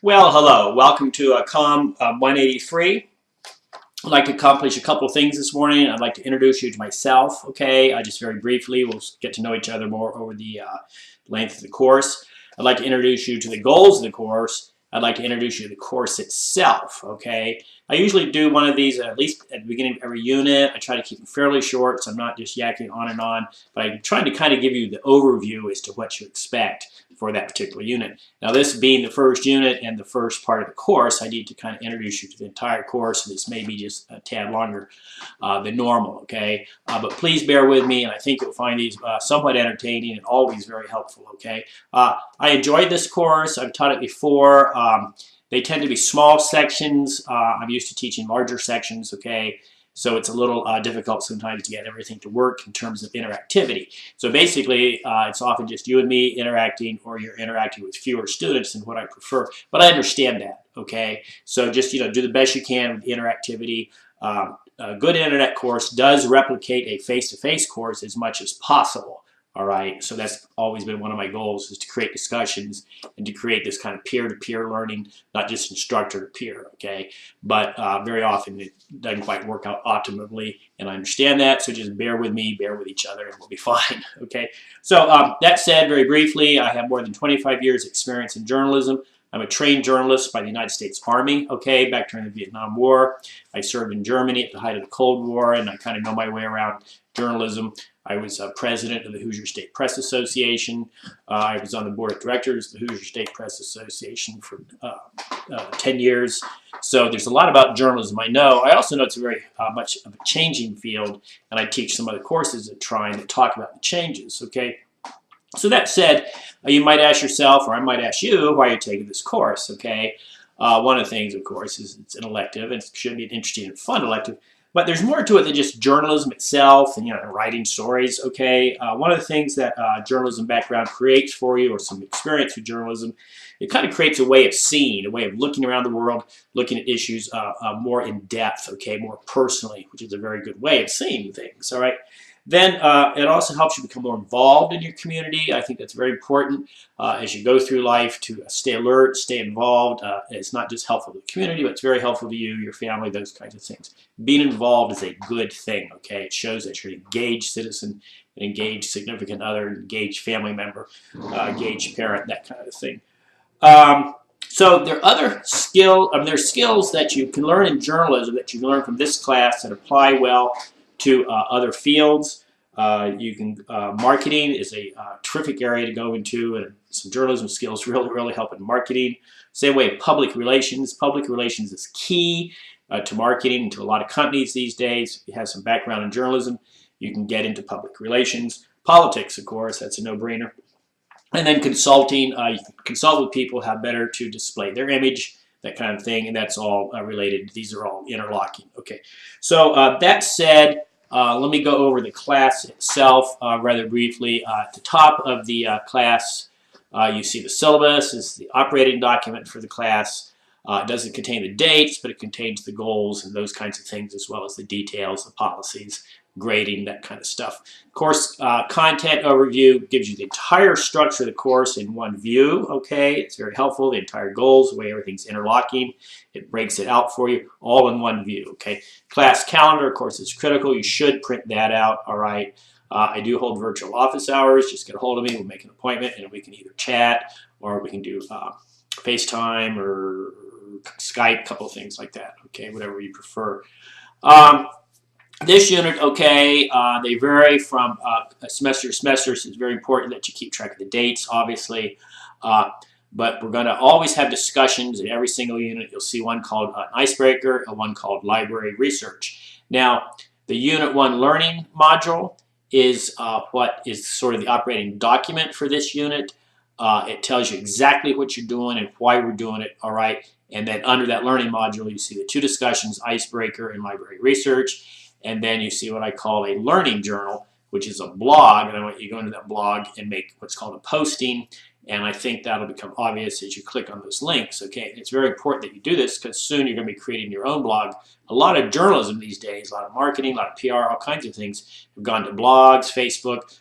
Well, hello. Welcome to COM 183. I'd like to accomplish a couple of things this morning. I'd like to introduce you to myself, okay? Just very briefly, we'll get to know each other more over the length of the course. I'd like to introduce you to the goals of the course. I'd like to introduce you to the course itself, okay? I usually do one of these at least at the beginning of every unit. I try to keep them fairly short, so I'm not just yakking on and on, but I'm trying to kind of give you the overview as to what you expect for that particular unit. Now, this being the first unit and the first part of the course, I need to kind of introduce you to the entire course, and this may be just a tad longer than normal, okay? But please bear with me, and I think you'll find these somewhat entertaining and always very helpful, okay? I enjoyed this course. I've taught it before. They tend to be small sections. I'm used to teaching larger sections, okay? So it's a little difficult sometimes to get everything to work in terms of interactivity. So basically, it's often just you and me interacting, or you're interacting with fewer students than what I prefer. But I understand that, okay? So just, do the best you can with the interactivity. A good internet course does replicate a face-to-face course as much as possible. All right, so that's always been one of my goals, is to create discussions and to create this kind of peer-to-peer learning, not just instructor to peer, okay? But very often it doesn't quite work out optimally, and I understand that, so just bear with me, bear with each other, and we'll be fine, okay? So that said, very briefly, I have more than 25 years experience in journalism. I'm a trained journalist by the United States Army, okay, back during the Vietnam War. I served in Germany at the height of the Cold War, and I kind of know my way around journalism. I was president of the Hoosier State Press Association. I was on the board of directors of the Hoosier State Press Association for 10 years. So there's a lot about journalism I know. I also know it's very much of a changing field, and I teach some other courses at Trine that talk about the changes, okay? So that said, you might ask yourself, or I might ask you, why you're taking this course, okay? One of the things, of course, is it's an elective, and it should be an interesting and fun elective. But there's more to it than just journalism itself and writing stories, okay? One of the things that journalism background creates for you, or some experience with journalism, it kind of creates a way of seeing, a way of looking around the world, looking at issues more in depth, okay, more personally, which is a very good way of seeing things, all right? Then it also helps you become more involved in your community. I think that's very important as you go through life, to stay alert, stay involved. It's not just helpful to the community, but it's very helpful to you, your family, those kinds of things. Being involved is a good thing, okay? It shows that you're an engaged citizen, an engaged significant other, an engaged family member, engaged parent, that kind of thing. So there are other there's skills that you can learn in journalism that you can learn from this class that apply well to other fields. Marketing is a terrific area to go into, and some journalism skills really help in marketing. Same way, public relations. Public relations is key to marketing and to a lot of companies these days. If you have some background in journalism, you can get into public relations. Politics, of course, that's a no-brainer. And then consulting, you can consult with people how better to display their image, that kind of thing, and that's all related. These are all interlocking. Okay, so that said, let me go over the class itself rather briefly. At the top of the class, you see the syllabus. This is the operating document for the class. It doesn't contain the dates, but it contains the goals and those kinds of things, as well as the details, the policies, grading, that kind of stuff. Course content overview gives you the entire structure of the course in one view, okay? It's very helpful. The entire goals, the way everything's interlocking, it breaks it out for you, all in one view, okay? Class calendar, of course, is critical. You should print that out, all right? I do hold virtual office hours. Just get a hold of me. We'll make an appointment, and we can either chat, or we can do FaceTime or Skype, a couple of things like that, okay? Whatever you prefer. This unit, okay, they vary from semester to semester, so it's very important that you keep track of the dates, obviously. But we're going to always have discussions in every single unit. You'll see one called an icebreaker and one called library research. Now, the Unit 1 learning module is what is sort of the operating document for this unit. It tells you exactly what you're doing and why we're doing it, all right? And then under that learning module, you see the two discussions, icebreaker and library research. And then you see what I call a learning journal, which is a blog. And I want you to go into that blog and make what's called a posting. And I think that'll become obvious as you click on those links. Okay, it's very important that you do this, because soon you're going to be creating your own blog. A lot of journalism these days, a lot of marketing, a lot of PR, all kinds of things have gone to blogs, Facebook,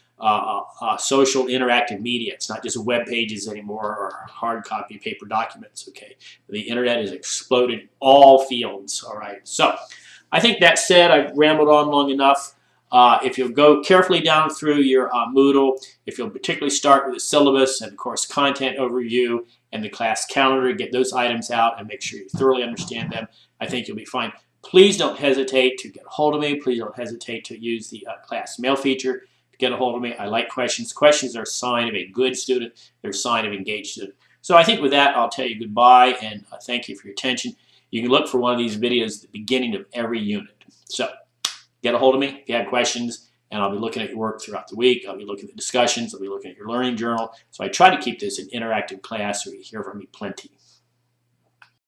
social interactive media. It's not just web pages anymore or hard copy paper documents, okay? The internet has exploded in all fields, all right? So I think that said, I've rambled on long enough. If you'll go carefully down through your Moodle, if you'll particularly start with the syllabus and, of course, content overview and the class calendar, get those items out and make sure you thoroughly understand them, I think you'll be fine. Please don't hesitate to get a hold of me. Please don't hesitate to use the class mail feature to get a hold of me. I like questions. Questions are a sign of a good student. They're a sign of an engaged student. So I think with that, I'll tell you goodbye and thank you for your attention. You can look for one of these videos at the beginning of every unit. So get a hold of me if you have questions, and I'll be looking at your work throughout the week. I'll be looking at the discussions. I'll be looking at your learning journal. So I try to keep this an interactive class so you hear from me plenty.